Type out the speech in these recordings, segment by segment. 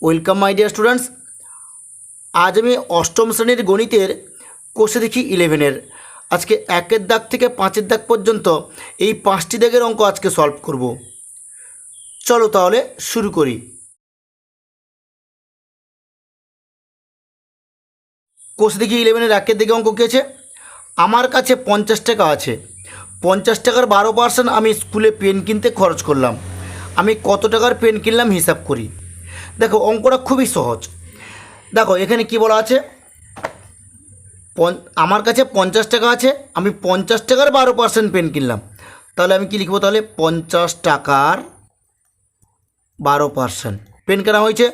Welcome my dear students. আজ আমি অষ্টম শ্রেণীর গণিতের কোষে দেখি 11-এর আজকে 1-এর দাগ থেকে 5-এর দাগ পর্যন্ত এই 5টি দাগের অঙ্ক আজকে সলভ করব। চলো তাহলে শুরু করি। কোষে দেখি 11-এর 1-এর দিকে অঙ্ক কী আছে? আমার কাছে 50 টাকা আছে, 50 টাকার 12% আমি স্কুলে পেন কিনতে খরচ করলাম। আমি কত টাকার পেন কিনলাম হিসাব করি। দেখো অঙ্কটা খুবই সহজ। দেখো এখানে কি বলা আছে, আমার কাছে 50 টাকা আছে, আমি 50 টাকার 12% পেন কিনলাম। তাহলে আমি কি লিখবো? তাহলে 50 টাকার 12% পেন কেনা হয়েছে।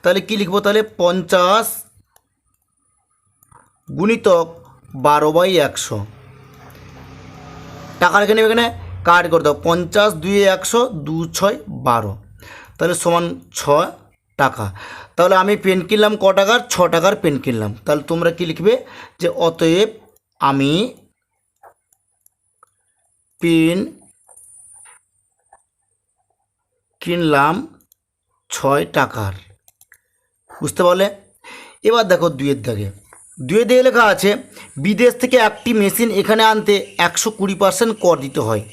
তাহলে কি লিখবো? তাহলে 50 গুণিতক 12/100। টাকার এখানে কাট করে দাও, 50 2 100 2 6 12, তাহলে সমান 6 টাকা। তাহলে আমি পেন কিনলাম ক টাকার? 6 টাকার পেন কিনলাম। তাহলে তোমরা কি লিখবে? যে অতএব আমি পেন কিনলাম 6 টাকার। বুঝতে পারলে? এবার দেখো 2-এর দাগে লেখা আছে, বিদেশ থেকে একটি মেশিন এখানে আনতে 120% কর দিতে হয়।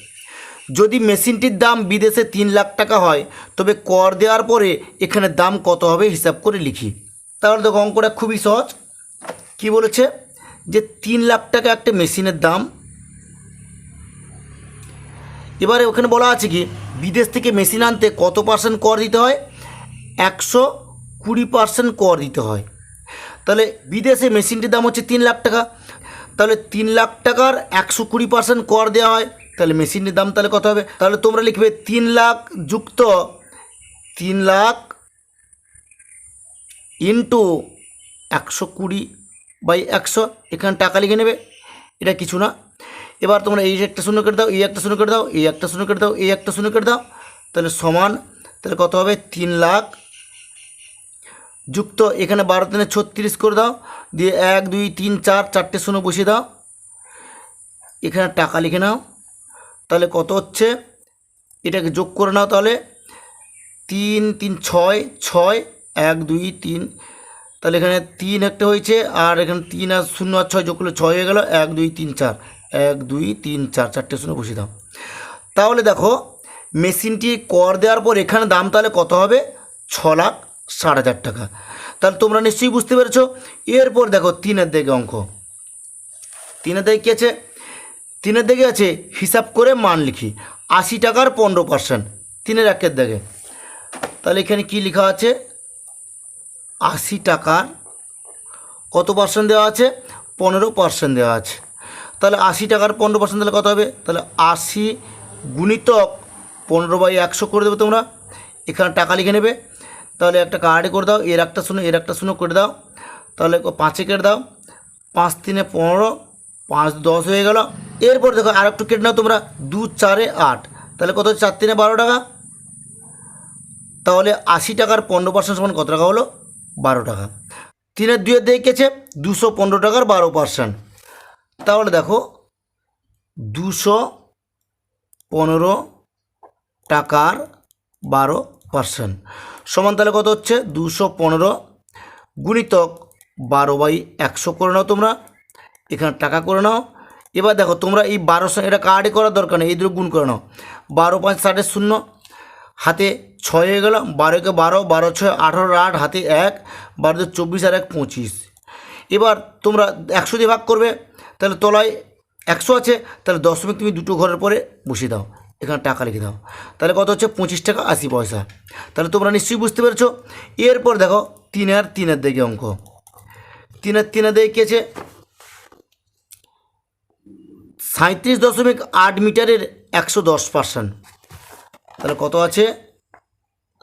যদি মেশিনটির দাম বিদেশে 3 লাখ টাকা হয়, তবে কর দেওয়ার পরে এখানে দাম কত হবে হিসাব করে লিখি। তাহলে দেখো অঙ্কটা খুবই সহজ। কি বলেছে? যে 3 লাখ টাকা একটা মেশিনের দাম। এবারে ওখানে বলা আছে কি, বিদেশ থেকে মেশিন আনতে কত পার্সেন্ট কর দিতে হয়? 120% কর দিতে হয়। তাহলে বিদেশে মেশিনটির দাম হচ্ছে 3 লাখ টাকা, তাহলে 3 লাখ টাকার 120% কর দেওয়া হয়, তাহলে মেশিনটির দাম তাহলে কত হবে? তাহলে তোমরা লিখবে 3 লাখ যুক্ত 3 লাখ ইন্টু 120/100। এখানে টাকা লিখে নেবে, এটা কিছু না। এবার তোমরা এই একটা শূন্য করে দাও, এই একটা শূন্য করে দাও, এই একটা শূন্য করে দাও, এই একটা শূন্য করে দাও, তাহলে সমান, তাহলে কত হবে? 3 লাখ যুক্ত এখানে 12 3 36 করে দাও, দিয়ে 1 2 3 4 4টে শূন্য বসিয়ে দাও, এখানে টাকা লিখে নাও। তাহলে কত হচ্ছে? এটাকে যোগ করে নাও। তাহলে 3 3 6 6 1 2 3, তাহলে এখানে 3 একটা হয়েছে, আর এখানে 3 আর 0 আর 6 যোগ করলে 6 হয়ে গেল। 1 2 3 4 1 2 3 4 4টে শূন্য বসিয়ে দাও। তাহলে দেখো মেশিনটি কর দেওয়ার পর এখানে দাম তাহলে কত হবে? 6,60,000 টাকা। তাহলে তোমরা নিশ্চয়ই বুঝতে পেরেছো। এরপর দেখো 3-এর দিকে অঙ্ক। 3-এর দিকে কী আছে? 3-এর দিকে আছে হিসাব করে মান লিখি, 80 টাকার 15%। 3-এর 1-এর দিকে তাহলে এখানে কি লেখা আছে? 80 টাকার কত পার্সেন্ট দেওয়া আছে? 15% দেওয়া আছে। তাহলে 80 টাকার 15% তাহলে কত হবে? তাহলে 80 গুণিতক 15/100 করে দেবে তোমরা। এখানে টাকা লিখে নেবে। তাহলে একটা কার্ডে করে দাও, এর একটা শূন্য, এর একটা শূন্য করে দাও, তাহলে 5-এ কেটে দাও, 5 3 15, 5 10 হয়ে গেল। এরপর দেখো আর একটু কেটে নাও তোমরা, 2 4 8, তাহলে কত? 4 3 12 টাকা। তাহলে 80 টাকার 15% সমান কত টাকা হলো? 12 টাকা। 3-এর 2-এর দিকে গেছে 215 টাকার 12%। তাহলে দেখো 215 টাকার 12% সমান তাহলে কত হচ্ছে? 215 গুণিতক 12/100 করে নাও তোমরা, এখানে টাকা করে নাও। এবার দেখো তোমরা এই 1200, এটা কার্ডে করার দরকার নেই, এই দুটো গুণ করে নাও। 12 5 60 শূন্য, হাতে 6 হয়ে গেল, 12 কে 12, 12 6 18, 8 হাতে 1, 12 24 আর 1 25। এবার তোমরা 100 দিয়ে ভাগ করবে, তাহলে তলায় 100 আছে, তাহলে দশমিক তুমি দুটো ঘরের পরে বসিয়ে দাও, এখানে টাকা লিখে দাও। তাহলে কত হচ্ছে? 25 টাকা 80 পয়সা। তাহলে তোমরা নিশ্চয়ই বুঝতে পেরেছো। এরপর দেখো 3-এর দিকে অঙ্ক। 3-এর দিকে কী আছে? 37.8 মিটারের 110%। তাহলে কত আছে?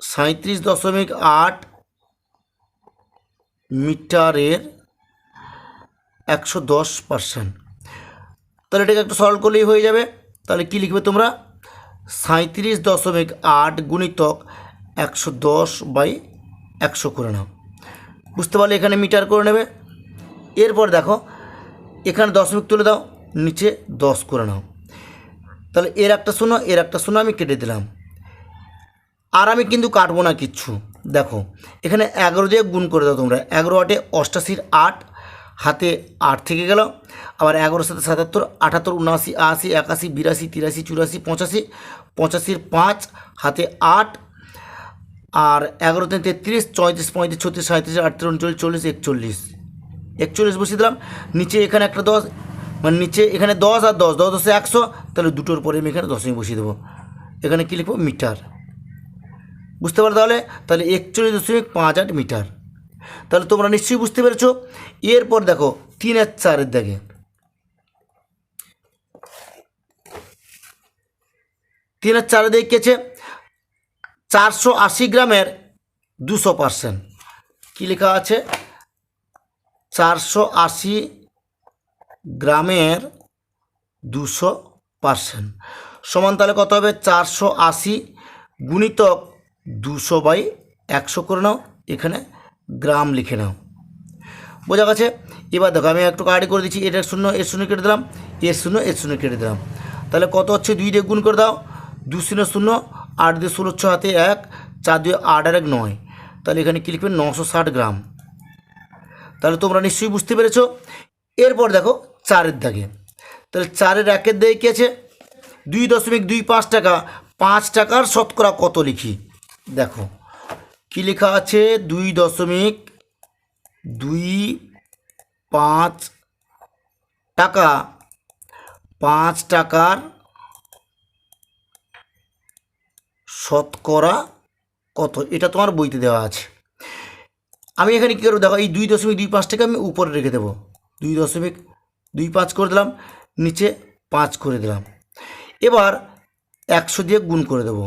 37.8 মিটারের 110%। তাহলে এটাকে একটু সরল করলেই হয়ে যাবে। তাহলে কি লিখবে তোমরা? 37.8 গুণিতক 110/100 করে নাও। বুঝতে পারলে? এখানে মিটার করে নেবে। এরপর দেখো এখানে দশমিক তুলে দাও, নিচে 10 করে নাও। তাহলে এর একটা শূন্য, এর একটা শূন্য আমি কেটে দিলাম। আর আমি কিন্তু কাটবো না কিচ্ছু, দেখো এখানে 11 দিয়ে গুণ করে দাও তোমরা। 11 8 88 8, হাতে 8 থেকে গেল। আবার 11 7 77, 78 79 80 81 82 83 84 85, 85 5, হাতে 8, আর 11 3 33 34 35 36 37 38 39 40 41 বসিয়ে দিলাম। নিচে এখানে একটা 10, মানে নিচে এখানে 10 আর 10, 10 10 100, তাহলে দুটোর পরে আমি এখানে দশমিক বসিয়ে দেবো। এখানে কী লিখবো? মিটার। বুঝতে পারো তাহলে? তাহলে 41.58 মিটার। তাহলে তোমরা নিশ্চয়ই বুঝতে পেরেছো। এরপর দেখো 3 আর 4 দাগে, 3 আর 4 দিকে কেছে 480 গ্রামের 200%। কী লেখা আছে? 480 গ্রামের 200% সমান তাহলে কত হবে? 480 গুণিতক 200/100 করে নাও, এখানে গ্রাম লিখে নাও। বোঝা গেছে? এবার দেখো আমি একটু কাটি করে দিচ্ছি। এর শূন্য এর শূন্য কেটে দিলাম, এর শূন্য এর শূন্য কেটে দিলাম। তাহলে কত হচ্ছে? 2 দিয়ে গুণ করে দাও, 2 0 0, 8 দিয়ে 16 6 হাতে 1, 4 2 8 আর 1 9, তাহলে এখানে কী লিখবে? 960 গ্রাম। তাহলে তোমরা নিশ্চয়ই বুঝতে পেরেছো। এরপর দেখো 4 দাগে, তাহলে 4 1 দাগে কী আছে? 2.25 টাকা। 5 টাকার শতকরা কত লিখি? দেখো কী লেখা আছে? 2.25 টাকা। 5 টাকার শতকরা কত? এটা তোমার বইতে দেওয়া আছে। আমি এখানে কী করবো? দেখো এই 2.25 টাকা আমি উপরে রেখে দেবো। 2.25 করে দিলাম, নিচে 5 করে দিলাম। এবার 100 দিয়ে গুণ করে দেবো।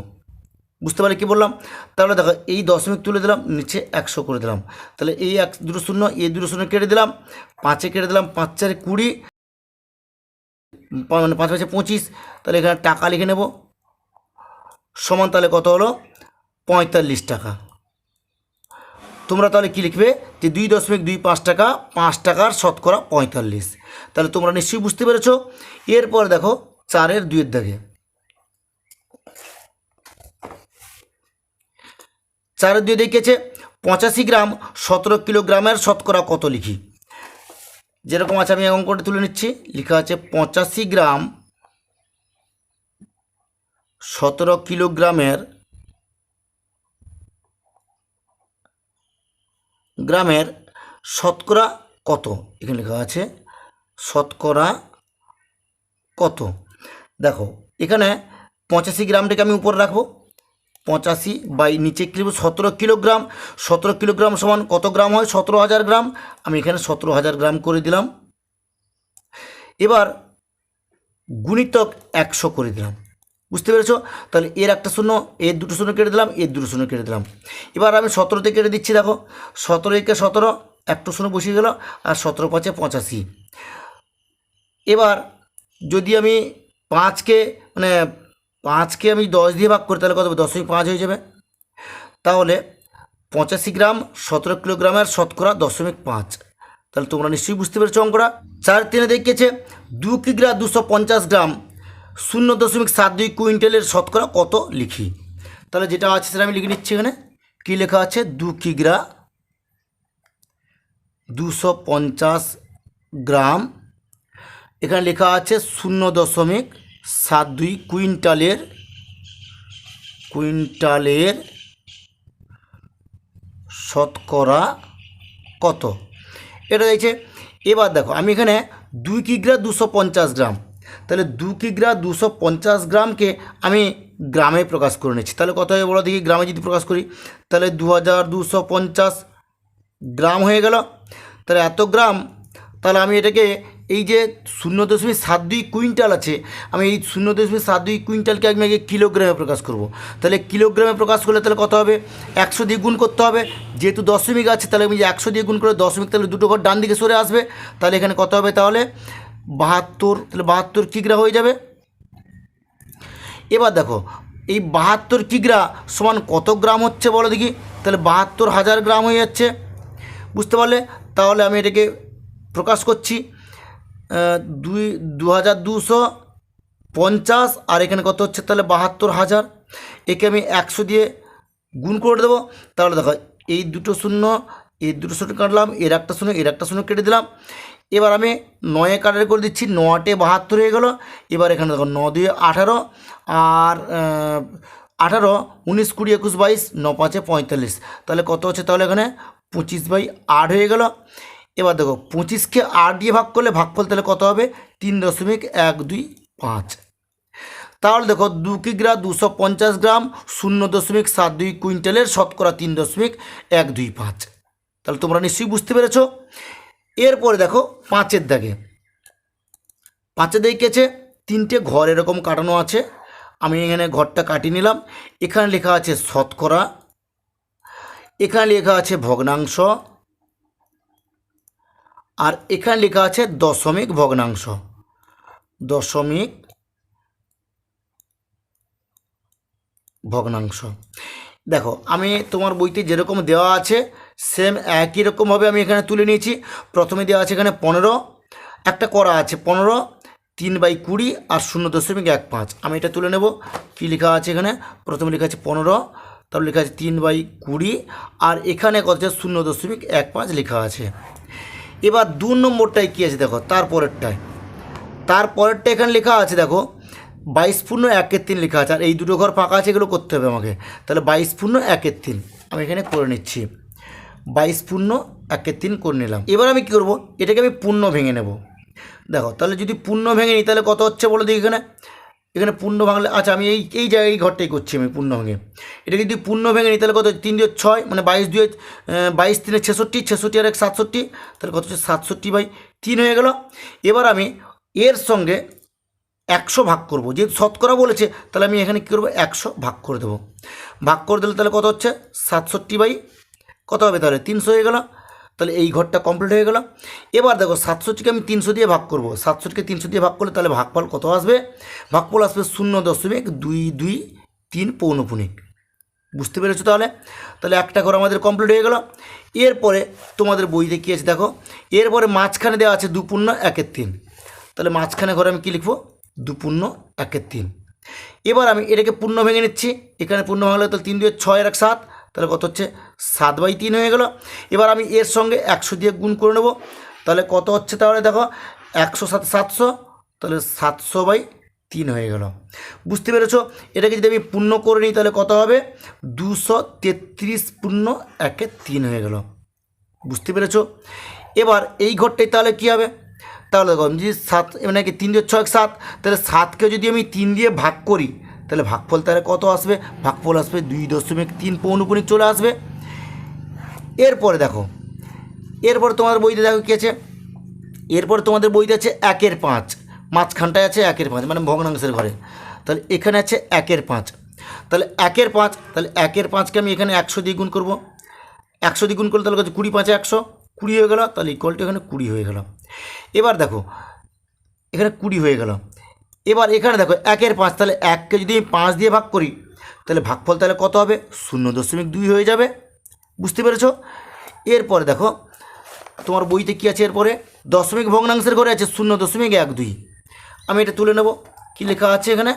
বুঝতে পারলে কী বললাম? তাহলে দেখো এই দশমিক তুলে দিলাম, নিচে 100 করে দিলাম। তাহলে এই 1 2 0, এই 2 0 কেটে দিলাম, 5 কেটে দিলাম, 5 4 20, মানে 5 5 25। তাহলে এখানে টাকা লিখে নেব, সমান তাহলে কত হলো? 45 টাকা। তোমরা তাহলে কী লিখবে? যে 2.25 টাকা, 5 টাকার শতকরা 45। তাহলে তোমরা নিশ্চয়ই বুঝতে পেরেছো। এরপর দেখো 4 এর 2 দাগে, 4 2 দেখেছে 85 গ্রাম 17 কিলোগ্রামের শতকরা কত লিখি? যেরকম আছে আমি অঙ্কটা তুলে নিচ্ছি। লেখা আছে 85 গ্রাম 17 কিলোগ্রামের শতকরা কত? এখানে লেখা আছে শতকরা কত। দেখো এখানে 85 গ্রামটাকে আমি উপরে রাখবো, 85 বাই নিচে কি লিখব? 17 কিলোগ্রাম। 17 কিলোগ্রাম সমান কত গ্রাম হয়? 17,000 গ্রাম। আমি এখানে 17,000 গ্রাম করে দিলাম। এবার গুণিতক 100 করে দিলাম। বুঝতে পেরেছো? তাহলে এর একটা শূন্য, এর দুটো শূন্য কেটে দিলাম, এর দুটো শূন্য কেটে দিলাম। এবার আমি 17তে কেটে দিচ্ছি। দেখো 17 একে 17, একটা শূন্য বসিয়ে গেল, আর 17 5 85। এবার যদি আমি 5কে মানে 5কে আমি 10 দিয়ে ভাগ করি, তাহলে কত হবে? 10.5 হয়ে যাবে। তাহলে 85 গ্রাম 17 কিলোগ্রামের শতকরা 10.5। তাহলে তোমরা নিশ্চয়ই বুঝতে পেরেছো অঙ্কটা। 4 3 দেখিয়েছে 2 কিগ্রা 250 গ্রাম 0.72 কুইন্টালের শতকরা কত লিখি? তাহলে যেটা আছে সেটা আমি লিখে নিচ্ছি। এখানে কী লেখা আছে? 2 কিগ্রা 250 গ্রাম, এখানে লেখা আছে 0.72 কুইন্টালের শতকরা কত? এটা দেখছে। এবার দেখো আমি এখানে 2 কিগ্রা 250 গ্রাম, তাহলে 2 কিগ্রা 250 গ্রামকে আমি গ্রামে প্রকাশ করে নিচ্ছি। তাহলে কত হবে বলো দেখি? গ্রামে যদি প্রকাশ করি তাহলে 2250 গ্রাম হয়ে গেল। তাহলে এত গ্রাম, তাহলে আমি এটাকে এই যে 0.72 কুইন্টাল আছে, আমি এই 0.72 কুইন্টালকে আমি আগে কিলোগ্রামে প্রকাশ করব। তাহলে কিলোগ্রামে প্রকাশ করলে তাহলে কত হবে? 100 দিয়ে গুণ করতে হবে। যেহেতু দশমিক আছে তাহলে আমি 100 দিয়ে গুণ করে দশমিক, তাহলে দুটো ঘর ডান দিকে সরে আসবে। তাহলে এখানে কত হবে? তাহলে 72, তাহলে 72 কিগ্রা হয়ে যাবে। এবার দেখো এই 72 কিগ্রা সমান কত গ্রাম হচ্ছে বলো দেখি? তাহলে 72,000 গ্রাম হয়ে যাচ্ছে। বুঝতে পারলে? তাহলে আমি এটাকে প্রকাশ করছি 2250, আর এখানে কত হচ্ছে? তাহলে 72,000। একে আমি 100 দিয়ে গুণ করে দেবো। তাহলে দেখো এই দুটো শূন্য, এই দুটো শূন্য কাটলাম, এর একটা শূন্য, এর একটা শূন্য কেটে দিলাম। এবার আমি 9 কাটারে করে দিচ্ছি, 9 72 হয়ে গেল। এবার এখানে দেখো 9 2 18, আর 18 19 20 21 22, 9 5 45, তাহলে কত হচ্ছে? তাহলে এখানে 25/8 হয়ে গেল। এবার দেখো 25কে 8 দিয়ে ভাগ করলে ভাগফল তাহলে কত হবে? 3.125। তাহলে দেখো 2 কিগ্রা 250 গ্রাম 0.72 কুইন্টালের শতকরা 3.125। তাহলে তোমরা নিশ্চয়ই বুঝতে পেরেছো। এরপরে দেখো 5-এর দাগে, 5-এর দাগে কী আছে? 3টে ঘর এরকম কাটানো আছে। আমি এখানে ঘরটা কাটিয়ে নিলাম। এখানে লেখা আছে শতকরা, এখানে লেখা আছে ভগ্নাংশ, আর এখানে লেখা আছে দশমিক ভগ্নাংশ। দশমিক ভগ্নাংশ। দেখো আমি তোমার বইতে যেরকম দেওয়া আছে সেম একই রকমভাবে আমি এখানে তুলে নিয়েছি। প্রথমে দেওয়া আছে এখানে 15, একটা করা আছে 15 3/20 আর 0.15। আমি এটা তুলে নেব। কি লেখা আছে এখানে? প্রথমে লেখা আছে 15, তারপর লেখা আছে 3/20, আর এখানে কত আছে? 0.15 লেখা আছে। এবার 2 নম্বরটায় কী আছে দেখো, তারপরেরটা এখানে লেখা আছে দেখো 22 পূর্ণ 1/3 লেখা আছে, আর এই দুটো ঘর ফাঁকা আছে, এগুলো করতে হবে আমাকে। তাহলে 22 পূর্ণ 1/3 আমি এখানে করে নিচ্ছি। 22 পূর্ণ 1/3 করে নিলাম। এবার আমি কী করবো? এটাকে আমি পূর্ণ ভেঙে নেব। দেখো তাহলে যদি পূর্ণ ভেঙে নিই তাহলে কত হচ্ছে বলো দেখি এখানে। এখানে পূর্ণ ভাঙলে, আচ্ছা আমি এই জায়গায় এই ঘরটাই করছি আমি পূর্ণ ভেঙে। এটা যদি পূর্ণ ভেঙে নিই তাহলে কত? 3 2 6, মানে 22 2 22 3 66, 66 আর 1 67, তাহলে কত হচ্ছে? 67/3 হয়ে গেল। এবার আমি এর সঙ্গে 100 ভাগ করব, যেহেতু শতকরা বলেছে তাহলে আমি এখানে কী করবো? 100 ভাগ করে দেবো। ভাগ করে দিলে তাহলে কত হচ্ছে? 67 কত হবে? তাহলে 300 হয়ে গেল। তাহলে এই ঘরটা কমপ্লিট হয়ে গেল। এবার দেখো 67কে আমি 300 দিয়ে ভাগ করব। 67কে 300 দিয়ে ভাগ করলে তাহলে ভাগফল কত আসবে? ভাগফল আসবে 0.223 পৌনপুণিক। বুঝতে পেরেছো? তাহলে একটা ঘর আমাদের কমপ্লিট হয়ে গেল। এরপরে তোমাদের বইতে কী আছে দেখো, এরপরে মাঝখানে দেওয়া আছে 2 পূর্ণ 1/3। তাহলে মাঝখানে ঘরে আমি কী লিখবো? 2 পূর্ণ 1/3। এবার আমি এটাকে পূর্ণ ভেঙে নিচ্ছি। এখানে পূর্ণ ভাঙলে তাহলে 3 2 6 আর 1 7, তাহলে কত হচ্ছে? 7/3 হয়ে গেল। এবার আমি এর সঙ্গে 100 দিয়ে গুণ করে নেব। তাহলে কত হচ্ছে? তাহলে দেখো 100 7 700, তাহলে 700/3 হয়ে গেল। বুঝতে পেরেছো? এটাকে যদি আমি পূর্ণ করে নিই তাহলে কত হবে? 233 পূর্ণ 1/3 হয়ে গেল। বুঝতে পেরেছো? এবার এই ঘরটাই তাহলে কী হবে? তাহলে দেখো আমি যদি 7, মানে কি 3 2 6 7, তাহলে 7কে যদি আমি 3 দিয়ে ভাগ করি তাহলে ভাগফল তাহলে কত আসবে? ভাগফল আসবে 2.3 পৌনপুণিক চলে আসবে। এরপরে দেখো, এরপরে তোমাদের বইতে দেখো কী আছে? এরপরে তোমাদের বইতে আছে 1/5, মাঝখানটায় আছে 1/5, মানে ভগ্নাংশের ঘরে। তাহলে এখানে আছে 1/5, তাহলে 1/5, তাহলে 1/5কে আমি এখানে 100 দিয়ে গুণ করবো। 100 দিয়ে গুণ করলে তাহলে কত? 20 5 100, 20 হয়ে গেল। তাহলে ইকুয়ালটি এখানে 20 হয়ে গেল। এবার দেখো এখানে 20 হয়ে গেল। এবার এখানে দেখো 1/5, তাহলে 1কে যদি আমি 5 দিয়ে ভাগ করি তাহলে ভাগফল তাহলে কত হবে? 0.2 হয়ে যাবে। বুঝতে পেরেছো? এরপরে দেখো তোমার বইতে কী আছে? এরপরে দশমিক ভগ্নাংশের ঘরে আছে 0.12। আমি এটা তুলে নেব। কি লেখা আছে এখানে?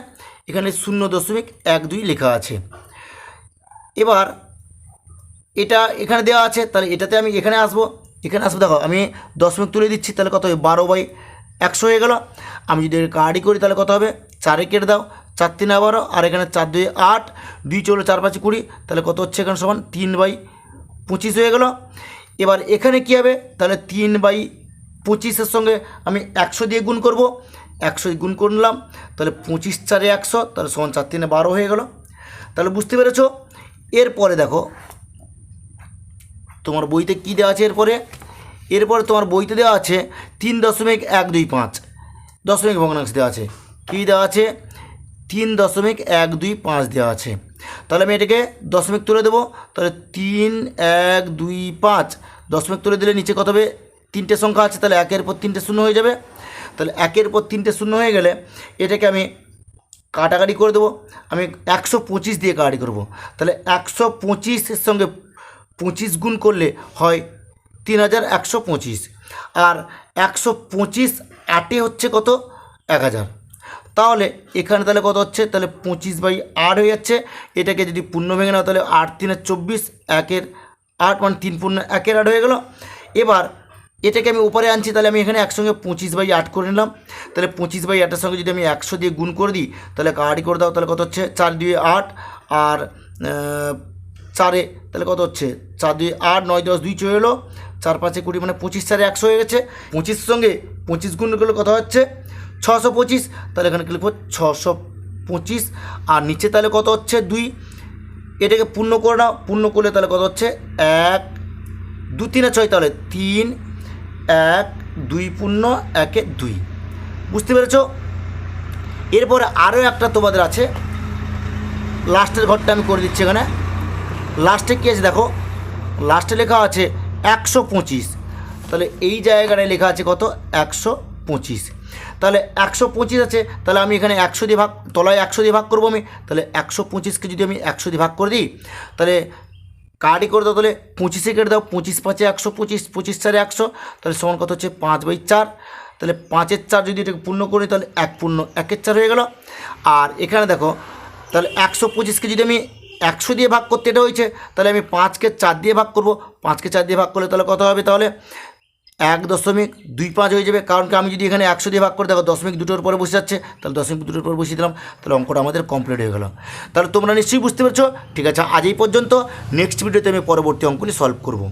এখানে 0.12 লেখা আছে। এবার এটা এখানে দেওয়া আছে, তাহলে এটাতে আমি এখানে আসবো। দেখো আমি দশমিক তুলে দিচ্ছি, তাহলে কত হবে? 12/100 হয়ে গেল। আমি যদি কার্ডই করি তাহলে কত হবে? 4 কেটে দাও, 4 3 12, আর এখানে 4 2 8, 2 4 4 5 20, তাহলে কত হচ্ছে? এখানে সমান 3/25 হয়ে গেল। এবার এখানে কী হবে? তাহলে 3/25 সঙ্গে আমি 100 দিয়ে গুণ করব। 100 গুণ করলাম, তাহলে 25 4 100, তাহলে সমান 4 3 12 হয়ে গেল। তাহলে বুঝতে পেরেছো? এরপরে দেখো তোমার বইতে কী দেওয়া আছে? এরপরে তোমার বইতে দেওয়া আছে 3.125 দশমিক ভগ্নাংশ দেওয়া আছে। কী দেওয়া আছে? 3.125 দেওয়া আছে। তাহলে আমি এটাকে দশমিক তুলে দেবো। তাহলে 3 1 2 5 দশমিক তুলে দিলে নিচে কত হবে? 3টে সংখ্যা আছে, তাহলে 1-এর পর 3টে শূন্য হয়ে যাবে। তাহলে 1-এর পর 3টে শূন্য হয়ে গেলে এটাকে আমি কাটাকাটি করে দেবো। আমি 125 দিয়ে কাটাকাটি করবো। তাহলে 125-এর সঙ্গে 25 গুণ করলে হয় 3125, আর 125 8 হচ্ছে কত? 1000। তাহলে এখানে তাহলে কত হচ্ছে, তাহলে 25/8 হয়ে যাচ্ছে। এটাকে যদি পূর্ণ ভেঙে নাও তাহলে 8 3 24, 1/8 মানে 3 পূর্ণ 1/8 হয়ে গেল। এবার এটাকে আমি উপরে আনছি, তাহলে আমি এখানে একসঙ্গে 25/8 করে নিলাম। তাহলে 25/8-এর সঙ্গে যদি আমি 100 দিয়ে গুণ করে দিই তাহলে কাটি করে দাও, তাহলে কত হচ্ছে 4 2 8 আর 4-এ তাহলে কত হচ্ছে 4 2 8 9 10 2 চলে এলো, 4 5 20 মানে 25 4 100 হয়ে গেছে। 25 সঙ্গে 25 গুণ করলে কত হচ্ছে 625, তাহলে এখানে লিখবো 625 আর নিচে তাহলে কত হচ্ছে 2। এটাকে পূর্ণ করে নাও, পূর্ণ করলে তাহলে কত হচ্ছে 1 2 3 6, তাহলে 3 1 2 পূর্ণ 1 2। বুঝতে পেরেছ? এরপরে আরও একটা তোমাদের আছে, লাস্টের ঘরটা আমি করে দিচ্ছি। এখানে লাস্টে কী আছে দেখো, লাস্টে লেখা আছে 125, তাহলে এই জায়গাটায় লেখা আছে কত 125। তাহলে 125 আছে, তাহলে আমি এখানে 100 দিয়ে ভাগ, তলায় 100 দিয়ে ভাগ করবো আমি। তাহলে 125কে যদি আমি 100 দিয়ে ভাগ করে দিই তাহলে কাটি করে দাও, তাহলে 25-এ কেটে দাও, 25 5 125, 25 4 100, তাহলে সমান কত হচ্ছে 5/4। তাহলে 5-এর 4 যদি এটাকে পূর্ণ করি তাহলে 1 পূর্ণ 1-এর 4 হয়ে গেল। আর এখানে দেখো তাহলে 125কে যদি আমি 100 দিয়ে ভাগ করতে, এটা হয়েছে, তাহলে আমি 5কে 4 দিয়ে ভাগ করব। 5কে 4 দিয়ে ভাগ করলে তাহলে কত হবে, তাহলে 1.25 হয়ে যাবে। কারণ কি আমি যদি এখানে 100 দিয়ে ভাগ করে দেখো 0.2-র পরে বসে যাচ্ছে, তাহলে 0.2-র পরে বসিয়ে দিলাম, তাহলে অঙ্কটা আমাদের কমপ্লিট হয়ে গেল। তাহলে তোমরা নিশ্চয়ই বুঝতে পারছো। ঠিক আছে, আজ এই পর্যন্ত। নেক্সট ভিডিওতে আমি পরবর্তী অঙ্কগুলি সলভ করব।